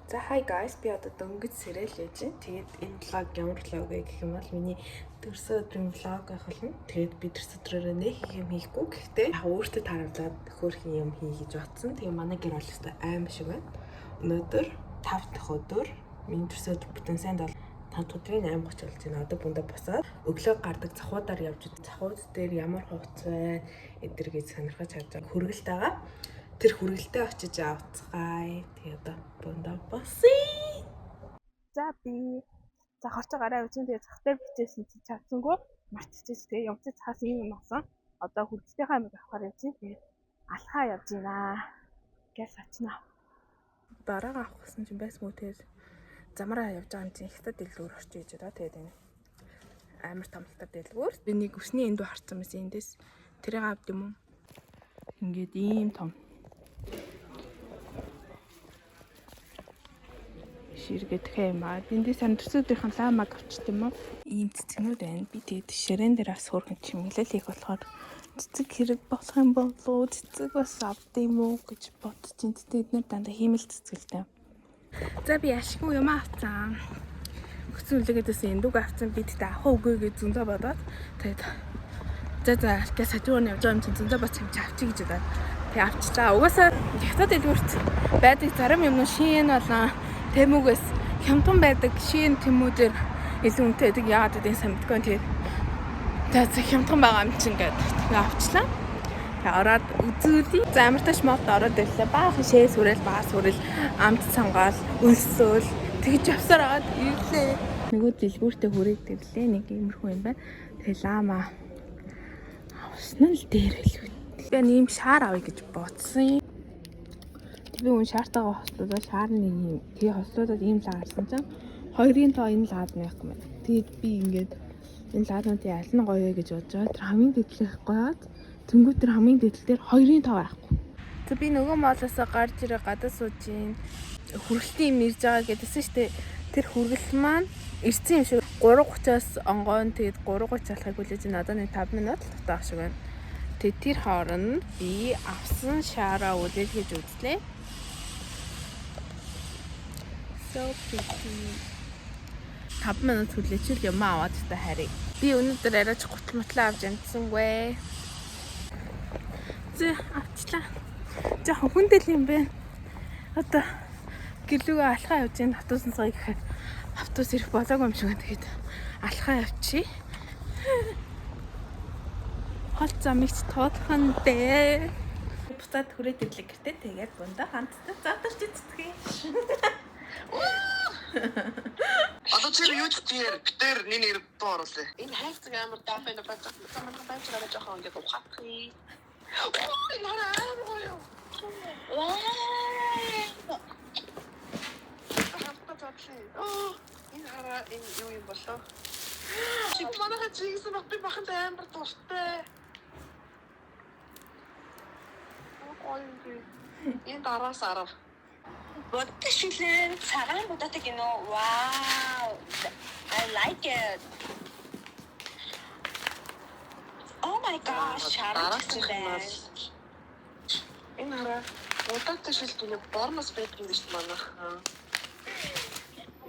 За hi guys, би одоо дөнгөж сэрэл яж байна. Тэгээд энэ vlog ямар vlog вэ гэх юм бол миний төрсөн өдрийн vlog байх болно. Тэгээд би төрсөн өдрөөрөө нэг юм хийхгүй. Гэхдээ яг өөртөө таруулаад хөөрхөн юм хий гэж бодсон. Тэгээд манай гэр бол өстой аим шиг байна. Өнөөдөр 5 дахь өдөр миний төрсөн өдөр бүтэн санд бол 5 дахь өдрийн 8:30 болж байна. Одоо бүндэ босоод өглөө гардаг цахуудаар явж байгаа. Цахууд дээр ямар хувц вэ? Эдэр гэж сонирхож харж байгаа. Хүргэлт байгаа. Тэр хүргэлтээ очиж авцгаая. Тэгээ одоо бүндэ босъё. За би хорцоо гараа үчин тэгээ зах дээр бичээсэн чи чадсангүй мартчихсэн. Тэгээ юмцээ цаас юм авсан. Одоо хүргэлтийнхаа амиг авахаар явчих. Тэгээ алхаа явж байна. Гээс очно. Бараа авах гэсэн чинь байсан үү тэгээд замраа явж байгаа юм чинь хятад дэлгүүр орчих гэж байгаа. Тэгээд энэ амар том хятад дэлгүүр. Би нэг өсний эндүү харцсан байсан эндээс. Тэрийг авд юм уу? Ингээд ийм том ширгээ тхэ юм аа. Эндээс андэрсүүдийн ламаг авчт юм уу? Ийм цэцгнүүд байна. Би тэгээд ширээн дээр бас хөөрхөн чимэглэл хийх болохоор цэцэг хэрэг болох юм болоо цэцэг бас авд юм уу гэж бодчих. Тэгээд эдгээр дандаа хиймэл цэцгэлтэй. За би ашиггүй юм авцсан. Өгсөн үлээгээдээс эндүг авцсан. Би тэгтээ авах үгүй гэж зөндөө бодоод тэгээд за гэж сажууны явж байгаа юм чинь зөндөө бац юм чи авчиг гэж бодоод тэг авчлаа. Угаасаа хятад дэлгүүрт байдаг зарим юм шин болон тэмүгээс хямдхан байдаг шин тэмүүдээр илүү үнэтэй байдаг. Яагаад гэдэг нь самтгүй. Тэгээд за хямдхан байгаа юм чинь ингээд авчлаа. Тэг ороод үзүүлээ. За амарташ мод ороод ирлээ. Баахан шээ сүрэл баа сүрэл амт цангаал өлсөөл тэгж явсаар аваад ирлээ. Нөгөө дэлгүүртээ хүрээд ирлээ. Нэг иймэрхүү юм байна. Тэг лама авсан л дээр хэлвэ. Би ийм шаар авъя гэж бодсон. Би үн шаартайгаа хослуулаад шаар нэг юм. Тэгээ хослуулаад ийм лаа гарсан чинь хоёрын тоо энэ лаад байх юм байна. Тэгээд би ингээд энэ лааднуудын аль нь гоё вэ гэж бодож байгаа. Тэр хамгийн дэдлэх гоёд тэнгуү тэр хамгийн дэдл дээр хоёрын тоо байхгүй. За би нөгөө моолоосоо гарч ирээ гадаа сууж ийн. Хүргэлтийн юм ирж байгаа гэдээсэн штэ. Тэр хүргэлт маань ирсэн юм шиг 3:30-аас онгоон тэгээд 3:30 алхахыг хүлээж байна. Одоо нэг 5 минут л татах шиг байна. Тэгээд тэр хооронд би авсан шаараа үлээлгэж үзлээ. So pretty. 5 минут хүлээчихэл юм аваад та харъя. Би өнөөдөр арайч гуталматлаа авч амжсангүй. За авчлаа. За хүндэл юм бэ. Одоо гэлүүгээ алхаа явж ийн автобусан цагийг гэхэд автобус ирэх болоогүй юм шиг байна. Тэгээд алхаа явчих. Хол замыг тоодхон дээ. Буцаад хүрээд ирлээ гэртээ тэгээд бүндэ хамтдаа задарч цэцгээ. Одоо чи юу дээр битэр нэг дуу оруулаа. Энэ хайцаг амар дафын бацах замхан байцгаа жоохон ингээд ухаах. Энэ хараа юу. Энэ хараа энэ юу юм болоо. Чи манайха чигсэн баг би баханд амар дуртай. Энэ дараас арав. Бодтошилэн цагаан будатай кино. Wow. I like it. Oh my gosh. Энэ хараа удааттай шилдэгний бормос байдаг юм биш манайха.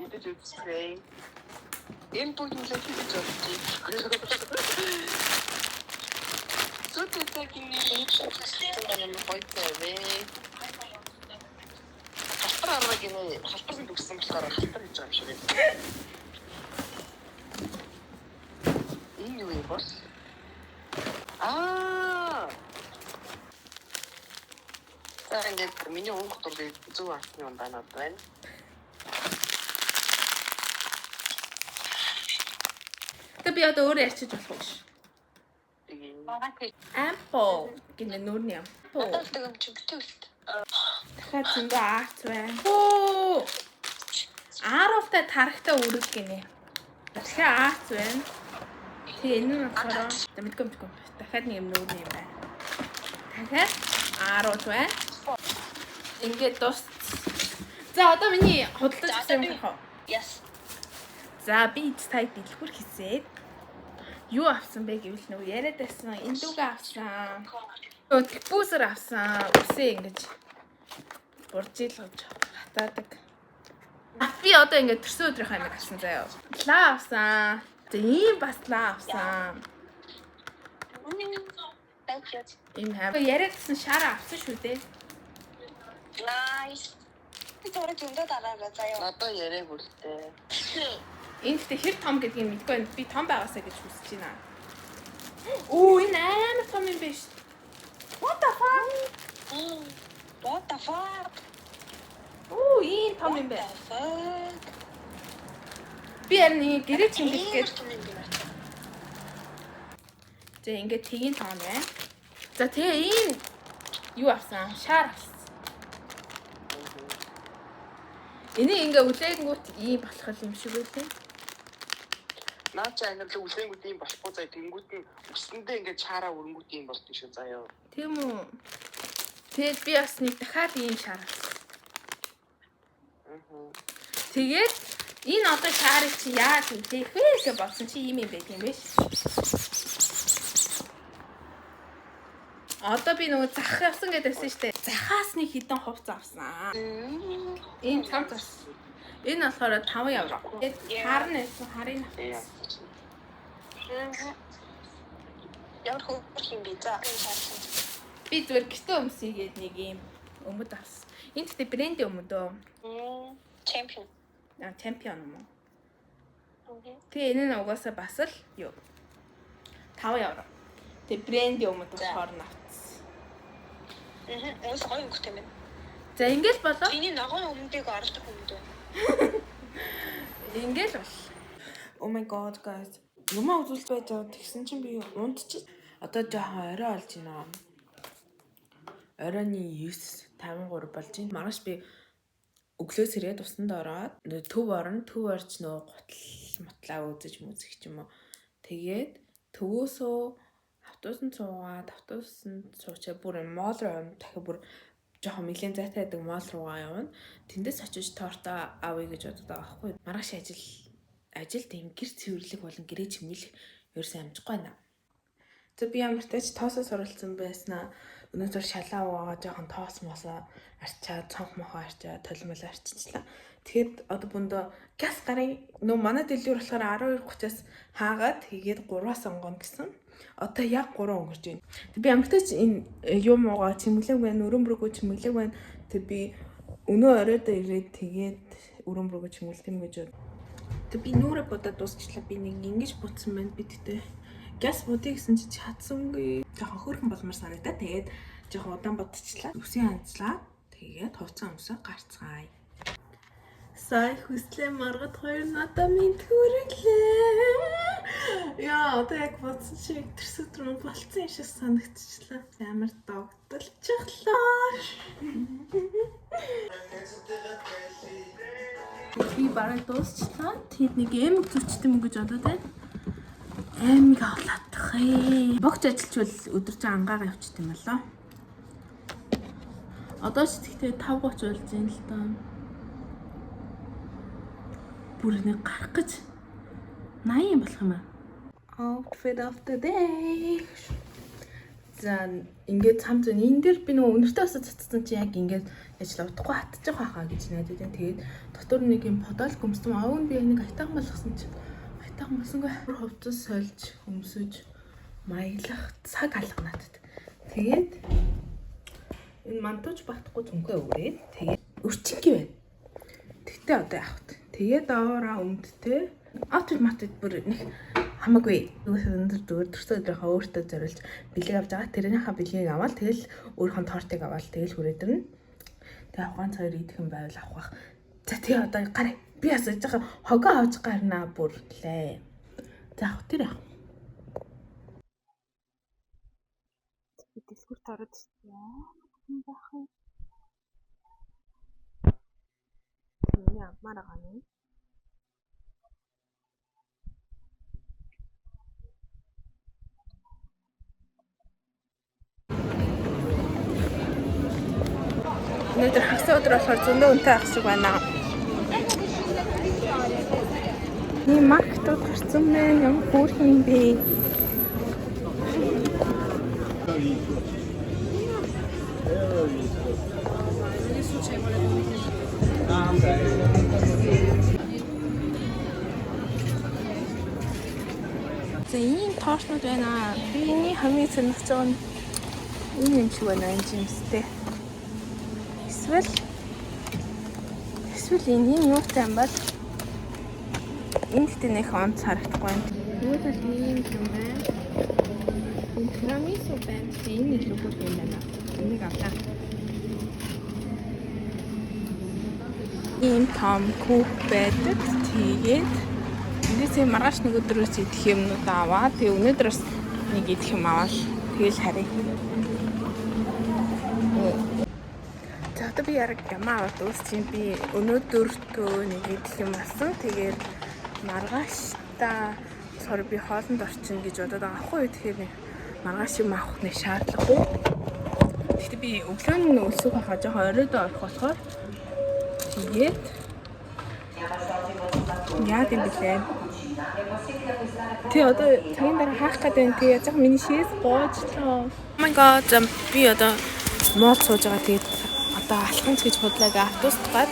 Эдэж үзсэн. Энэ бүгд нь л хийж байгаа. Зүтгэдэг юм ийм хоёртой. Халтар гинэ халтар дүгсэн болохоор халтар гэж байгаа юм шиг байна. Энэ юу юм бол? Тэгээд миний өнгө дурыг зөв авсан юм байна одоо байна. Тэг би одоо өөрөө ярьчих болох биш. Apple гинэ нүрний юм. Одоо л тэгм чигтэлт. Дахиад зөндөө аарц байна. Оо! Ааруултай тарахтай үрэг гинэ. Дахиад аарц байна. Тэгээ энэ нь болохоор мэдгүй. Дахиад нэг юм нүрний юм байна. Дахиад ааруул байна. Ингээд дуус. За одоо миний худалдаж авсан юм хаа. Yes. За би тайп дэлгүүр хийсээд юу авсан бэ гэвэл нөгөө яриад байсан эндүгэ авсан. Типүүсэр авсан. Үсээ ингэж буржил гэж хатаадаг. одоо ингээд төрсөн өдрийнхөө амиг авсан заяа. Лаа авсан. За ийм бас лаа авсан. Thank you. Ийм яриадсан шараа авсан шүү дээ. Nice. Би төрөг зөндөө дараагаа заяа. Надаа яриаг үлдээ. Энэ ихтэй хэр том гэдгийг мэдгүй байна. Би том байгаасаа гэж хүсэж байна. Оо энэ амар том юм биш. What the fuck? What the fuck? Оо ийм том юм бэ. Fuck. Би харин гэрээ чимгэлгээд за ингээд тгийн том байна. За тэгээ ийм юу авсан? Шар авсан. Энийг ингээ үлээнгүүт ийм болох юм шиг үлээ. Наа чи англи үлэнгүүд юм болохгүй заа тэнгүүд нь өсөндөө ингээд чаараа өрөнгүүд юм болт шүү заяа. Тийм үү. Тэгээд би бас нэг дахиад ийм шар авсан. Тэгээд энэ одоо шарыг чи яаж үлээх вэ гэж бодсон чи ийм юм байт юм биш. Одоо би нөгөө зах явсан гэдэгсэн шүү дээ. Захаас нэг хідэн хувц авсан. Энэ цамц авсан. Энэ болохоор 5 евро. Тэгээд харна байсан харыг авсан. Ямар хөөх юм бэ за энэ шаарсан. Би зүгээр гэртээ өмсөйгээд нэг юм өмд авсан. Энэ гэхдээ брендийн өмд өө. Champion. Champion юм уу? Тэгээ энэ нь угаасаа бас л юу 5 евро. Тэгээ брендийн өмд болохоор авсан. Ус гоё юм гэх юм. За ингээл болоо. Миний ногоон өмнөдөг оролдох юм дөө. Ингээл бол. Oh my god guys. Юмаа үзүүлж байж байгаа тэгсэн чинь би унтчих. Одоо жоохон орой олж байна. Оройны 9:53 болж байна. Маргааш би өглөөс ирээд усанд ороод төв орно. Төв орж нөгөө гутал мотлаа үзэж мүзэх ч юм уу. Тэгээд төвөөсөө автобусанд суучаа бүр мол руу явна. Дахиад бүр жоохон мэлийн зайтай байдаг мол руугаа явна. Тэндээс очиж тортоо авъя гэж бодод байгаа байхгүй. Маргааш ажил тийм гэр цэвэрлэх болон гэрээ чимэглэх ерөөсөө амжихгүй байна. За би ямар ч тач тоосоо суралцсан байснаа өнөөдөр шалаа уугаа жоохон тоос мосоо арчаад цонх мохоо арчаад толимол арчичлаа. Тэгэхэд одоо бүндөө газ гарын нөө манай дэлгүүр болохоор 12:30-аас хаагаад тэгээд 3-аас онгоно гэсэн. Одоо яг 3 өнгөрч байна. Тэг би ямар ч тач энэ юм уугаа чимэглэг байна, өрөмбөргөө чимэглэг байна. Тэг би өнөө оройдоо ирээд тэгээд өрөмбөргөө чимэглэх юм гэж бод. Тэг би нүрэ бодоод дуусчлаа. Би нэг ингэж бутсан байна бидтэй. Газ будыг гэсэн чи чадсангүй. Жохон хөөрхөн болмор санагдаа. Тэгээд жохон удаан бодчихлаа. Үсийн анцлаа. Тэгээд хувцас өмсөө гарцгаая. Сая хүслээ маргад хоёр надаа минь төрөглөө. Яа, одоо яг бодсон чи төрсөд рүү болцсон юм шиг санагдчихлаа. Амар догдолчихлоо. Би бараг дуусчлаа. Тэгэд нэг эмэг зүчтэй мөн гэж бодоод байна. Эмэг авлаадах ээ. Богч ажилчвал өдөржин ангаагаа явчихт юм болоо. Одоо ч тэгтээ 5:30 болж байна л даа. Бүр нэг гарах гэж 80 юм болох юм аа. Outfit of the day. За ингээд цам зүүн энэ дээр би нөгөө өнөртөө бас цацсан чи яг ингээд ажиллаа утгагүй хатчих байхаа гэж найдаад байна. Тэгээд дотор нэг юм подол гүмсэн аав нь би нэг айтаахан болгосон чи айтаахан болсонгүй хувцас сольж өмсөж маяглах цаг алга надад. Тэгээд энэ мантууч батхгүй зөнгөө өгөөд тэгээд өрчингийн байна. Тэгтээ одоо яах вэ? Тэгээд доороо өмдтэй outfit матад бүр нэг хамаагүй өндөр төрсөн өдрийнхөө өөртөө зориулж бэлэг авч байгаа. Тэрнийхээ бэлгийг аваад тэгэл өөрийнхөө тортыг аваад тэгэл хүрээдэрнэ. Тэгээ авгаан цагаар идэх юм байвал авах. За тэгээ одоо гараа. Би асууж байгаа хогоо авч гарнаа бүрлээ. За авах тэр яах. Би дэлгүүрт ороод ирсэн. Юм бах юм. Миний аммаар байгаа нь. Өнөөдөр хагас өдөр болохоор зөндөө үнэтэй ах шиг байна. Ийм маркетууд гарсан байна. Ямар хөөрхөн юм бэ? За ийм тоорчнууд байна. Биний хамгийн сонирхож байгаа нь энэ юм шиг байна энэ жимстэй. Эсвэл энэ юутай юм бол энэ дэхтэй нэг онц харагдахгүй байна. Нөгөө тал ийм юм байна. Энэ тирамису байна. Энэ илүү хурд юм байна. Энийг авлаа. Ийм том куб байдаг. Тэгээд эндээсээ маргааш нэг өдрөөс идэх юмнууд аваад тэгээ өнөөдрөөс нэг идэх юм аваад тэгэл харъя. За одоо би яг ямаа аваад дуусчих. Би өнөөдөртөө нэг идэх юм асан. Тэгээд маргааш та сор би хоолнд орчин гэж бодоод байгаа хгүй юу. Тэгэхээр нэг маргааш юм авах нэг шаардлагагүй. Гэхдээ би өглөөний өсөг хаа жоохон оройдоо орох болохоор тэгээд яа гэм блэ. Тэ одоо цагийн дараа хаах гэдэг нь тэгээ яг миний шээс гоочлоо. Oh my god, би одоо мод сууж байгаа. Тэгээд одоо алхамч гэж бодлоо автобуст гад.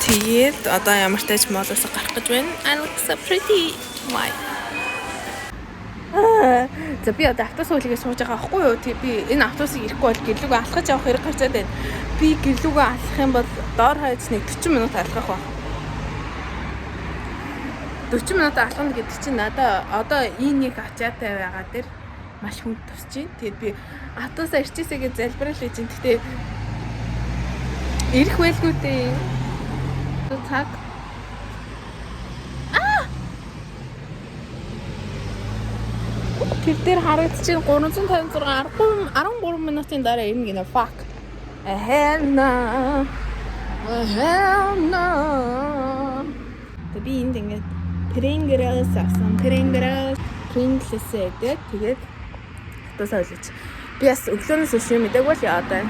Тэгээд одоо ямар ч тач модоос гарах гэж байна. I look so pretty. Why? За би одоо автобус уулгээ сууж байгаа байхгүй юу? Тэг би энэ автобусыг ирэхгүй бол гэрлүүгээ алхаж явах хэрэг гарчаад байна. Би гэрлүүгээ алхах юм бол доор хаяж нэг 40 минут алхах ба. 40 минут алхана гэдэг чинь надаа одоо энэ нэг ачаатай байгаа дээр маш хүнд тусч байна. Тэгээд би автобусаа ирчихээсэй гэж залбирал хийж байна. Гэхдээ ирэх байлгүй дээ. Цаг тэр дээр харагдчих 356 13 минутын дараа ирнэ гинэ. Fuck. Hell no. Би энд ингээд Pringles авсан. Pringles эдэг. Тэгээд автобусаа олж. Би бас өглөөнөөс өшөө мэдээг бол одоо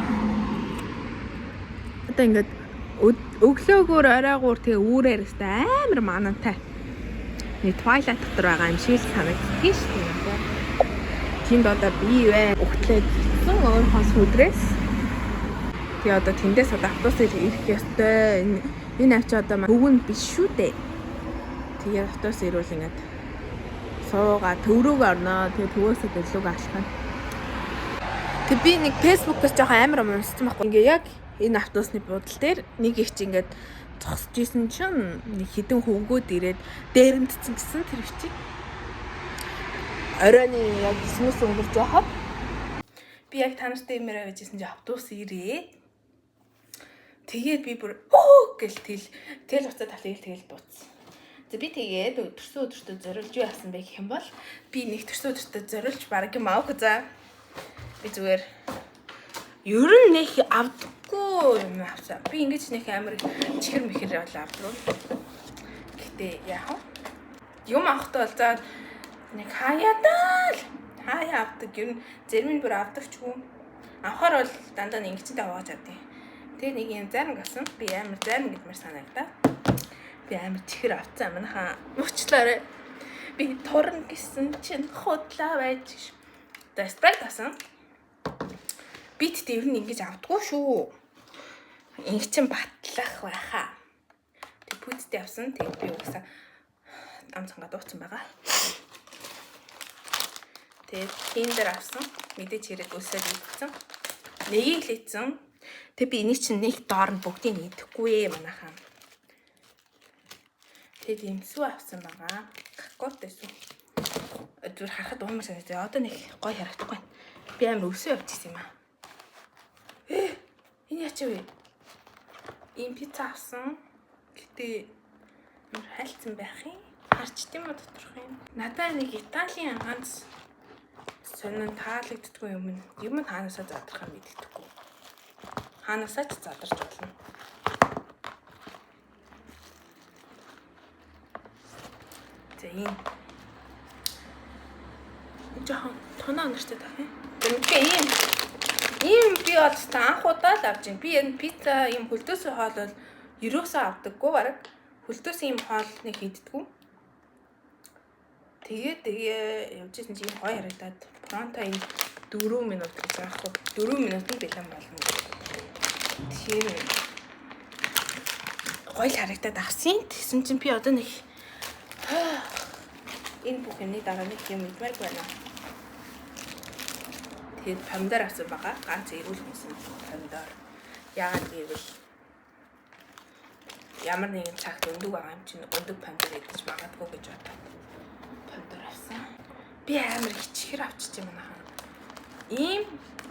ингээд өглөөгөр оройгоор тэгээ үүрээр өстэй амар манантай. Нэг Twilight дотор байгаа юм шиг санагдчих шүү дээ. Тэнд одоо би өгтлээд өөр хос өдрөөс. Тэгээ одоо тэндээс одоо автобусаар ирэх ёстой. Энэ авч одоо өвгөн биш шүү дээ. Тэгээ автобус ирүүл ингээд суугаа төв рүүгээ орноо. Тэгээ төвөөсөө дэрлүүгээ алхана. Тэг би нэг Facebook-ээс жоохон амар унссан байхгүй. Ингээ яг энэ автобусны буудал дээр нэг их чи ингээд зогсож исэн чинь нэг хідэн хөвгүүд ирээд дээрэмдсэн гэсэн тэр их чи. Оройны яг смс өнгөрч яхад би яг та нартай имэрэ байжсэн чи автобус ирээ. Тэгээд би бүр гэл тэл уцаа талыг тэгэл дууцсан. За би тэгээд өдөртөө зориулж юу яасан бэ гэх юм бол би нэг өдөртөө зориулж баг юм аах за. Би зүгээр ер нь нэг авдаггүй юм авсан. Би ингэж нэг амар чихэр мэхэр бол авдаг. Гэтэ яах вэ? Юм авахдаа бол за нэг хаяа авдаг. Ер нь зарим нь бүр авдаг ч юм. Авахаар бол дандаа нэг ингэчтэй аваад чаддیں۔ Тэгээ нэг юм зарим гасан. Би амар зарим гэдмээр санагдаа. Би амар чихэр авцсан манайхаа уучлаарай. Би турна гэсэн чинь худлаа байж. За спрайт асан. Бит дээр нь ингэж авдаггүй шүү. Ингэ чин батлах байхаа. Тэг пүдтэй авсан. Тэг би уусаа ам цангаа дууцсан байгаа. Тэг тиндер авсан. Мэдээж хэрэг өсөд ийдсэн. Нэгийг л ийдсэн. Тэг би энийг чинь нэг доор нь бүгдийг идэхгүй манайхаа. Тэг имсүү авсан байгаа. Какаотой шүү. Зүр харахад уумар санагдаа. Одоо нэг гоё харагдахгүй байна. Би амар өсөө явчихсан юм аа. Энэ яач вэ? Ийм пицца авсан. Гэтэ амар хайлтсан байх юм. Харчт юм уу доторх юм. Надаа нэг Италийн ганц сонин таалагддаггүй юм. Юм нь хаанаасаа задрах юм мэддэггүй. Хаанаасаа ч задарч болно. За ийм жоохон тоноо нэртэй тах юм. Ийм би бол анх удаа л авч байна. Би энэ пицца ийм хөлдөөс хоол бол ерөөсөө авдаггүй бараг. Хөлдөөс ийм хоол нэг хийддэггүй. Тэгээ явж исэн чинь гоё харагдаад пронто ийм 4 минут гэж яах вэ? 4 минутын бэлэн болно. Тийм гоё харагдаад авсан. Тэгсэн чинь би одоо нэг Энэ бүх юмны дараа нэг юм идмээр байна. Тэгээд помидор авсан байгаа. Ганц эрүүл хүнсэн помидор. Яагаад гэвэл ямар нэгэн цагт өндөг байгаа юм чинь өндөг помидор идэж магадгүй гэж бодоод помидор авсан. Би амар хичгээр авчиж юм аа. Ийм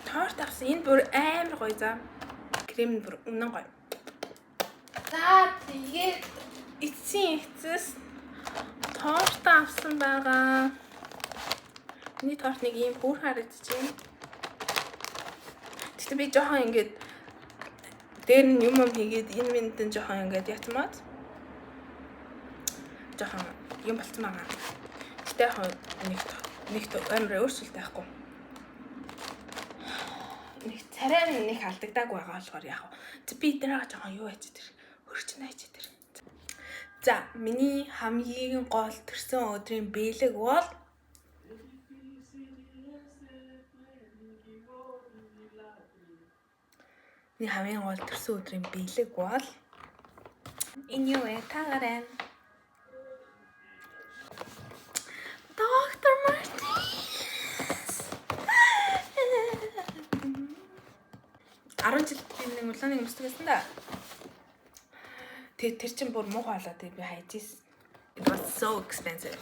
торт авсан. Энэ бүр амар гоё заа. Крем бүр үнэн гоё. За тэгээд эцсийн эцэс торт авсан байгаа. Миний торт нэг ийм бүр харагдчихэв. Тэгтээ би жоохон ингээд дээр нь юм хийгээд энэ минтэн жоохон ингээд ятмаад жоохон юм болцсон байгаа. Тэгтээ яг нэг амар өөрчлөлт байхгүй. Нэг царай нэг алдагдаагүй байгаа болохоор яг би эднэрээ жоохон юу хийж тэр хөрчин хайж тэр. За миний хамгийн гол төрсөн өдрийн бэлэг бол хамгийн гол төрсөн өдрийн бэлэг бол энэ юу вэ? Тагаран. Доктор Мартинс. 10 жил би нэг улааны өмсдөг байсан да. Тэр чинь бүр муухай болоод би хайж ирсэн. It was so expensive.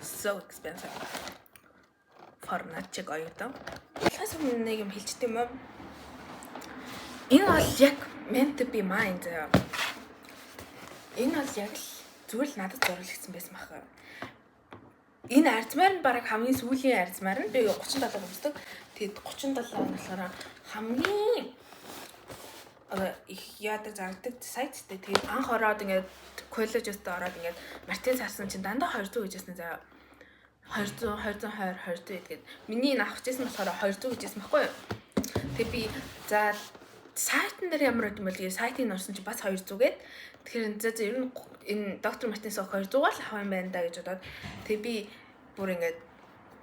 So expensive. For начиг оюутан. Бас нэг юм хэлчихдэг юм уу? Энэ бол яг meant to be mine. Энэ бол яг зүгээр л надад зурлагдсан байсан баха. Энэ арзмаар нь баг хамгийн сүүлийн арзмаар нь би 37 өмсдөг. Тэгээд 37 он болохоор хамгийн их яадаг зардаг сайттэй. Тэгээд анх ороод ингээд коллежэст ороод ингээд Мартинс харсан чинь дандаа 200 гэжсэн заа. 200 20 гэдэг. Миний энэ авчихсан болохоор 200 гэжсэн байхгүй юу? Тэгээд би за сайтн дээр ямар юм бол сайтыг орсон чинь бас 200 гээд. Тэгэхээр за ер нь энэ доктор Мартинс 200 л авах юм байна да гэж бодоод тэг би бүр ингээд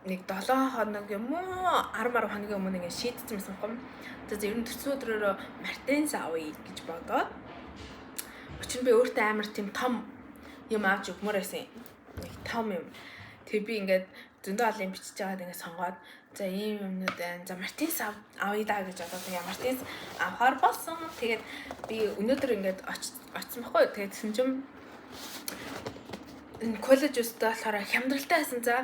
нэг 7 хоног юм уу 10 хоногийн өмнө ингээд шийдсэн байсан юм. За ер нь төрсөн өдрөөр Мартинс авъя гэж бодоод өчигдөр би өөртөө амар тийм том юм авч өгмөр байсан. Нэг том юм. Тэг би ингээд зөндөө олон бичиж байгаад ингээд сонгоод за ийм юмнууд байна. За Мартинс авъя да гэж бодоод яа Мартинс авахар болсон. Тэгээд би өнөөдөр ингээд очсон байхгүй. Тэгээд чинь энэ коллеж өстө болохоор хямдралтай байсан. За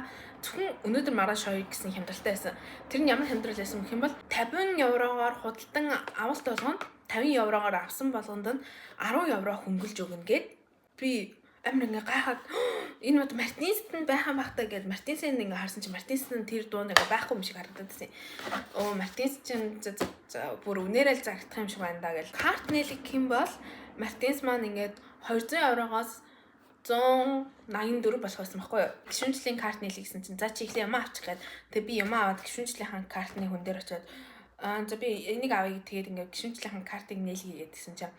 зөвхөн өнөөдөр маргааш хоёр гэсэн хямдралтай байсан. Тэр нь ямар хямдрал байсан гэх юм бол 50 еврогоор худалдан авалт болгонд 50 еврогоор авсан болгонд нь 10 евро хөнгөлж өгнө гэд би амар ингээ гайхаад энэ бод Мартинст нь байхan бахтаа гэд Мартинсыг ингээ харсан чи Мартинст нь тэр дуу нэг байхгүй юм шиг харагдаад байсан. Оо Мартинс чинь бүр үнээрэл зарагдах юм шиг байна да гэл карт нэлэг хэм бол Мартинс маань ингээд 200 еврогоос 184 болох байсан байхгүй юу? Гишүүнжлийн карт нэлээ гэсэн чинь за чи ихлэ юм авчих гээд тэг би юм аваад гишүүнжлийнхэн картны хүн дээр очиод за би энийг авъя тэгээд ингээд гишүүнжлийнхэн картыг нээлгий гэдгсэн чинь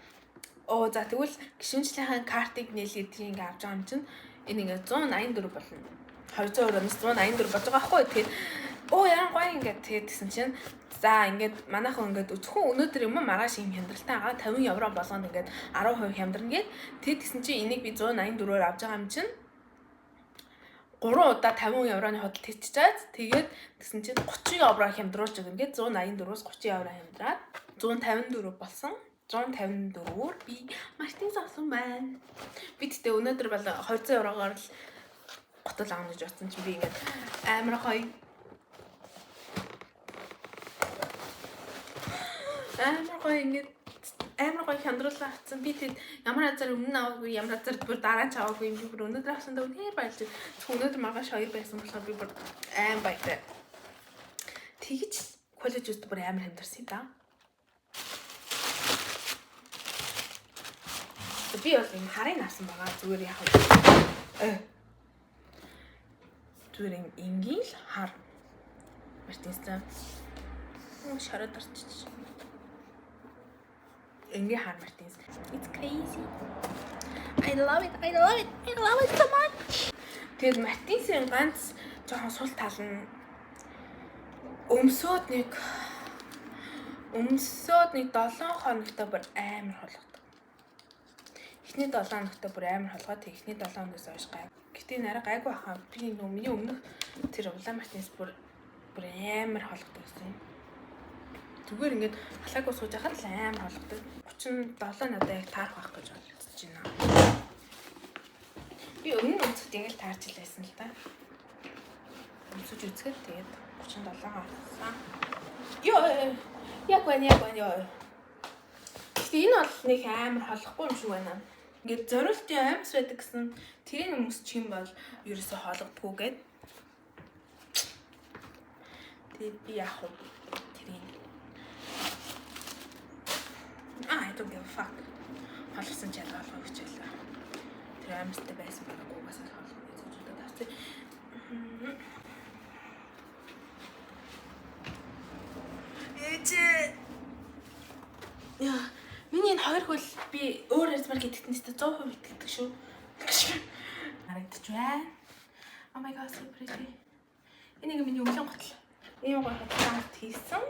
оо за тэгвэл гишүүнжлийнхэн картыг нээлгий гэдгийг ингээд авч байгаа юм чинь энэ ингээд 184 болно. 200 евроноос 184 болж байгаа байхгүй юу? Тэгээд оо яан гоё ингээд тэгээд гэсэн чинь за ингээд манайхан ингээд зөвхөн өнөөдөр юм маргааш юм хямдралтай байгаа 50 евро болгонд ингээд 10% хямдрна гээд тэгэд гэсэн чинь энийг би 184-оор авч байгаа юм чинь 3 удаа 50 евроны худалд хийчихээд тэгээд гэсэн чинь 30 евро хямдруулж өгнө гээд 184-өөс 30 евро хямдраад 154 болсон. 154-оор би Мартинс авсан байна. Би тэгтээ өнөөдөр бол 200 еврогоор л готол аавна гэж бодсон чинь би ингээд амар гоё амар гоё хямдруулаа авсан. Би тэгэд ямар азар өмнө аваагүй, ямар азар бүр дараа ч аваагүй юм би бүр өнөөдөр авсандаа үнээр баярлж. Өнөөдөр маргааш 2 байсан болохоор би бүр аим баяртай. Тэгэж коллеж үст бүр амар хямдарсан да. Би бол энэ харыг авсан байгаа. Зүгээр яах вэ? Зүгээр ингийн л хар. Мартинстай. Шараад орчих. Ингийн хар Мартинс. It's crazy. I love it so much. Тэгээд Мартинсийн ганц жоохон сул тал нь өмсөөд нэг 7 хоногтой бүр амар холгодог. Эхний 7 хоногтой бүр амар холгоод эхний 7 хоногоос хойш гай. Гэтэ нарай гайгүй ахаа. Би нөгөө миний өмнөх тэр Улаанбаатарнаас бүр амар холгодог байсан. Зүгээр ингээд халаагүй сууж байхад л амар холгодог. 37 надад яг таарах байх гэж бодож байна. Би өмнө үзэхэд яг л таарч илсэн л та. Үзэж үзэхэд тэгээд 37 гарсан. Йоо. Яг байна. Гэтэ энэ бол нэг амар холохгүй юм шиг байна. Ингээд зориултын аймс байдаг гэсэн тэрийг хүмүүс чих юм бол ерөөсө хоолгодгүй гээд. Тэгээд би яах вэ? Тэрийг I don't give a fuck. Холгосон ч ялгаалгүй хичээлээ. Тэр аймстай байсан байгаагүй бас холгох гэж бодож тавьчих. Яа, миний энэ хоёр хөл би өөр ярьмаар гэдэгт нь 100% итгэдэг шүү. Харагдаж байна. Oh my god, so pretty. Энийг миний өвлөн готл. Ийм гоё хатанд хийсэн.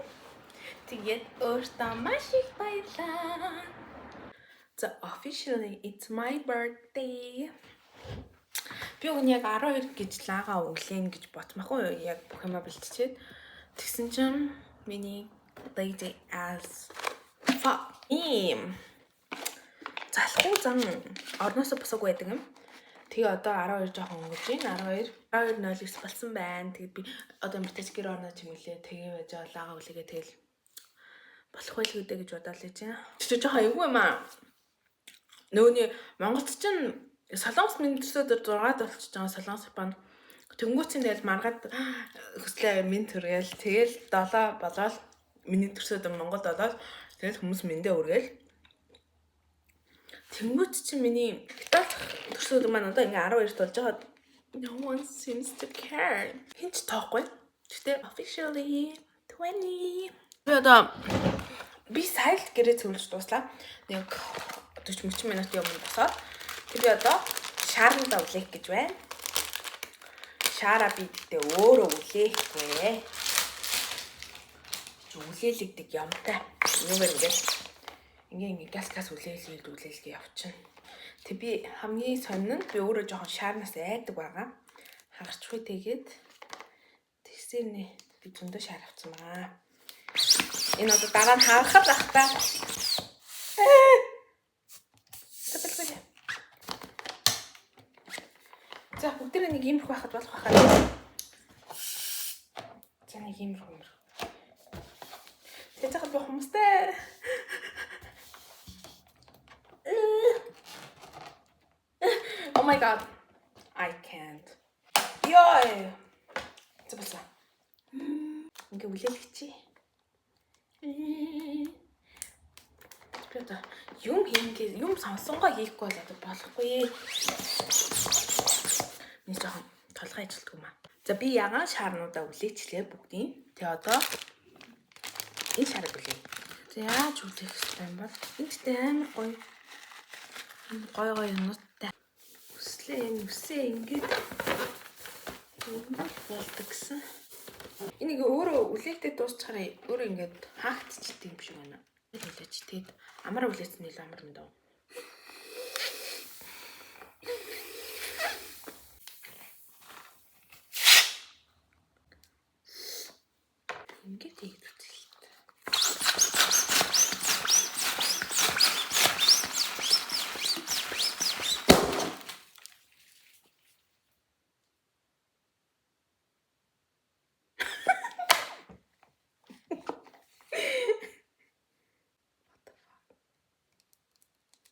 Тэгээд өөртөө маш их баярлалаа. So officially it's my birthday. Би яг 12 гэж лагаа өглөө гэж ботмохгүй яг бүх юмаа бэлтчихэд тэгсэн чинь миний lady as fuck им залхуу зан орноосоо босоог байдаг юм. Тэгээ одоо 12 жоохон өнгөрч байна. 12:09 болсон байна. Тэгээд би одоо мөртөж гэр орноо чимэлээ. Тэгээ байж лагаа өглөөгээ тэгэл болох байл гэдэ гэж бодоод л чинь. Чи жоохон эвгүй юм аа. Нөгөөний Монголд чинь солонгос ментөрсөд 6-д болчихж байгаа солонгос банд тэнгуүцэн тэгэл маргаад хөслөө ментөр гээл тэгэл 7 болоод миний төрсөд Монголд болоод тэгэл хүмүүс мэндэ үргээл тэнгуүц чинь миний Итали төрсөд маань одоо ингээ 12-т болж байгаа. No one seems to care. Хинч тоохгүй. Гэтэ officially 20. Би одоо би сайл гэрээ цэвэрлж дуслаа. Нэг 40 минутын өмнө босоод би одоо шаарнда үлээх гэж байна. Шаараа би гэдэг өөрөө үлээхгүй. Үлээлэгдэг юмтай. Нүгээр ингээ газ үлээлгээ явчихна. Тэг би хамгийн сонин нь би өөрөө жоохон шаарнаас айдаг байгаа. Хагарчгүй тэгээд тэгсэрнэ би зөндөө шаар авсан байгаа. Энэ одоо дараа нь харахад ах та. За бүгдээ нэг иймэрхүү байхад болох байхаа. За нэг иймэрхүү. Тэгээд би хүмүүстэй Oh my god. I can't. Ёо. Цэвэрлээ. Ингээ үлээлгчи. Тэгээд юм сонсонгоо хийхгүй бол одоо болохгүй. Нэг жоохон толгой ажилтгүй маа. За би ягаан шаарнуудаа үлээчлээ бүгдийн. Тэгээ одоо энэ шаарыг үлээ. За яаж үлээх вэ юм бол? Эндтэй амар гоё. Гоё юмнуудтай. Үсээ ингээд болдог гэсэн. Энийг өөрөө үлээхдээ дуусчихараа өөрөө ингээд хаагдчихдаг юм шиг байна. Үлээч тэгэд амар үлээсэн илүү амар юм даа. Ингээд хийх үү.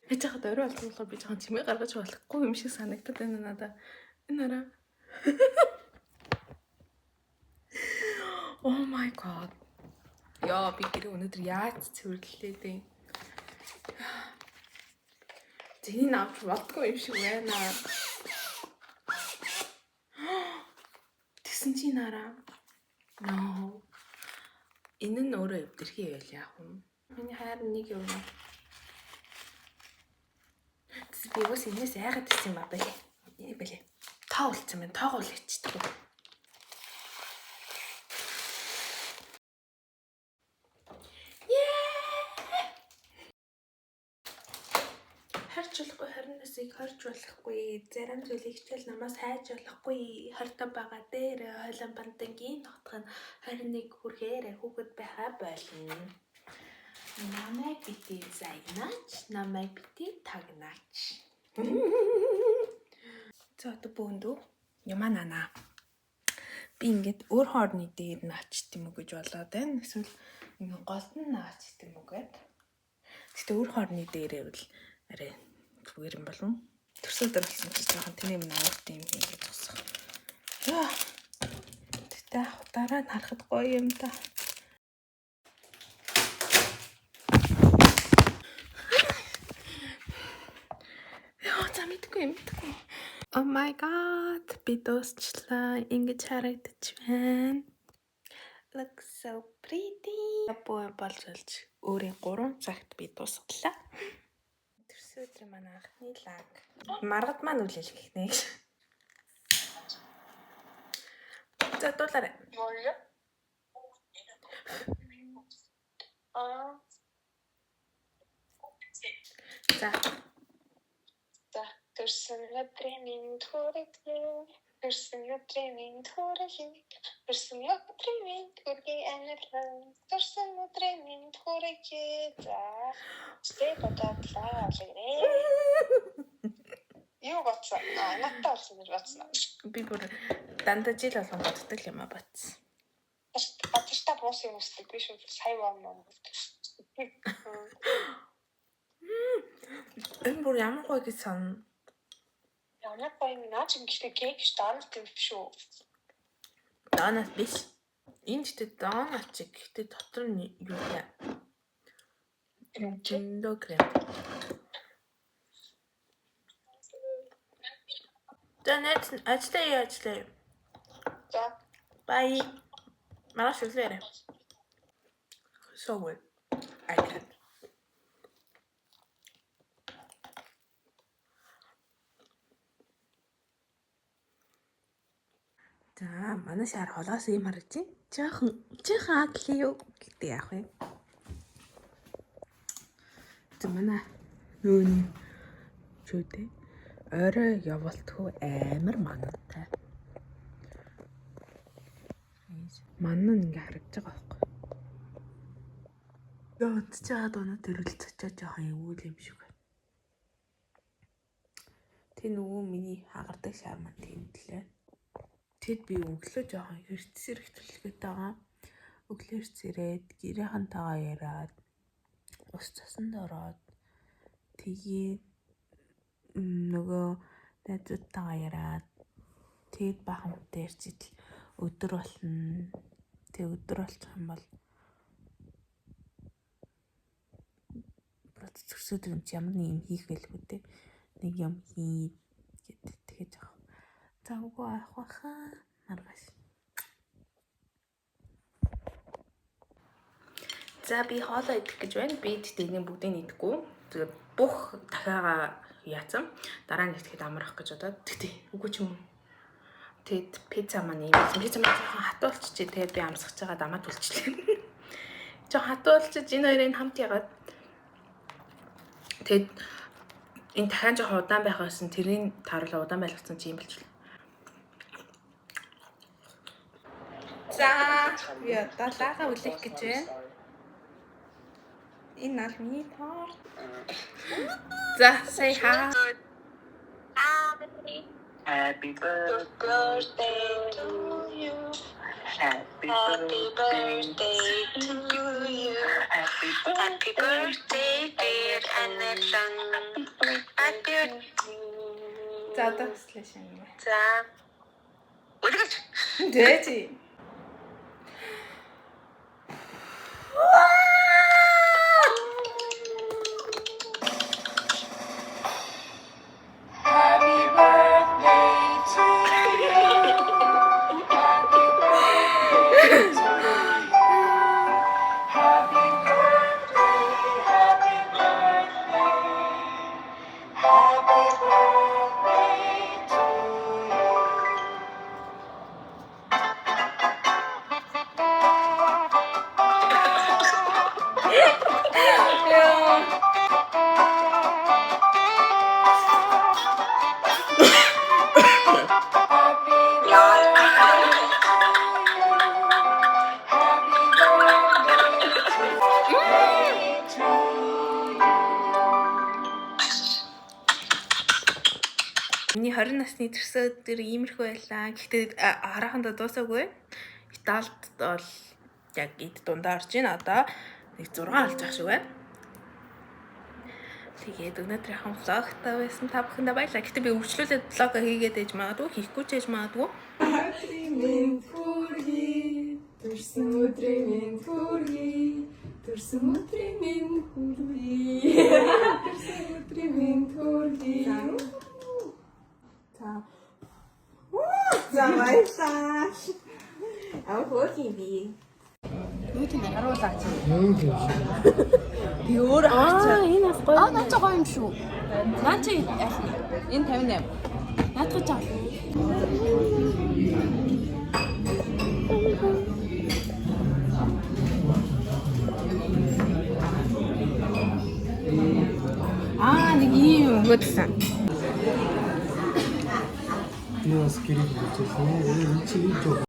Би жахад орой болчихлоо би жоохон чимээ гаргаж болохгүй юм шиг санагдаад байна надаа. Энэ араа. Oh my god. Яа би гэрээ өнөөдөр яаж цэвэрлэлээ дээ. Зэний авч болдгоо юм шиг байна. Тэгсэн чи нараа. No. Энэ нь өөрөө өвдөрхий байл яах вэ? Миний хайр нэг юм. Би бас энэс яагаад гэсэн юм ба бэлээ. Бэлээ. Тоо үлдсэн байна. Тоогоо үлээчихдэг. Харчлахгүй. харин насыг хорж болохгүй. Зарим зүйлийг хичээл намаас хайж болохгүй. 25 байгаа дээр хойлон бандангийн нотх нь 21 хүрэхээр хүүхэд байхаа болно. Намайг бити зайнаач, намайг бити тагнаач. За одоо бөөндөө ямаа нана. Би ингээд өөр хоорны дээр наач тийм үү гэж болоод байна. Эсвэл ингээд голд нь наач тийм үү гэд. Гэтэ өөр хоорны дээрээ бол арай зүгээр юм болов. Төрсөдөр болсон гэж жоохон тэний минь аварт юм хийж тусах. Яа. Тэгтээ дараа нь харахад гоё юм да. Яа, замитгүй юм. Oh my god, би дуусчлаа. Ингэж харагдаж байна. Looks so pretty. Боо болж өөрийн 3 цагт би дуусглаа. Төрсөдөр манай анхны лаг. Маргад маань үлээл гихнэ. За дуулаарай. 뭐요? За. За, төрсөн өдрийн минь төрөглөө. Төрсөн өдрийн минь төрөглөө. Төрсөн өдрийн минь төргийн анилан. Төрсөн өдрийн минь төрөглөө. За, стей бодлоо лээ. Юу боцсон? Надад болсон гэж боцсон. Би бүр дандаа жил болгон боддог юм а бац. Батартай буус юм үстэй биш үү? Сая вам. Энэ бүр ямар гоё гэж сан. Ямар гоё юм наач ингэхдээ кейк штарт юм шүү. Донат биш. Энэ ч гэдэг донат чиг. Гэтэ дотор нь юу вэ? Жиндо крем. Донат ажлаа. За. Bye. Маргааш үлээрэй. So good. I can. За, манай шар холоос юм харагдаж байна. Жоохон агли юу гэдэг яах вэ? За манай нөөний чүдэ орой явуултгүй амар манантай. Манан ингээ харагдаж байгаа байхгүй. Яа, чаад оноо төрөлцөж жоохон өвөл юм шиг байна. Тэ нөгөө миний хагардаг шар маань тэмдлээ. Тэд би өглөө жоохон хэрцсэр ихтэлгээд байгаа. Өглөө хэрцэрээд гэрийнхантайгаа яриад ус цасанд ороод тэгээд нөгөө найзуудтайгаа яриад тэгэд бахан дээр зэтэл өдөр болно. Тэг өдөр болчих юм бол процессор юм ямар нэг юм хийх байлгүй те. Нэг юм хий гэдэг тэгэж байгаа. За үгүй авах баха маргааш. За би хоолоо идэх гэж байна. Би тэтгэний бүгдийг идэхгүй. Тэгээд бүх дахиагаа яатсан. Дараа нь идэхэд амрах гэж бодоод. Тэгтээ үгүй ч юм уу. Тэгэд пицца маань юм. Пицца маань жоохон хатуу болчихжээ. Тэгээд би амсгаж байгаа дамаа түлчлээ. Жоохон хатуу болчихж энэ хоёрыг хамт ягаад. Тэгэд энэ дахиад жоохон удаан байх байсан. Тэрийн тааруулаа удаан байлгацсан чи юм болчихлоо. За би одоо лага үлээх гэж байна. Энэ аль миний таар. За say hi. Happy Birthday to you. Happy birthday to you. Happy Happy birthday dear Annelan. Happy За одоо слэш юм. За. Үлгэж. Дэжи. Миний 20 насны төрсөн өдөр иймэрхүү байлаа. Гэхдээ харахандаа дуусаагүй. Италид бол яг эд дундаа орж ийн. Одоо нэг 6 алж ах шиг байна. Тэгээд өнөөдрийнхэн влогтой байсан та бүхэндээ баярлалаа. Гэтэ би үргэлжлүүлээд влог хийгээд ээж магадгүй, хийхгүй ч ээж магадгүй. Төрсөн өдрийн минь хүргэе. Төрсөн өдрийн минь хүргэе. Төрсөн өдрийн минь хүргэе. За баярлалаа. Хөөхийн би. Юу тийм харуулаач. Би өөр хаач. Энэ бас гоё. Аа наач гоё юм шүү. Наа чи энэ 58. Наадах чам. Нэг ийм өнгөдсөн. Би бас гэрийг хэлчихсэн. Энэ чи юу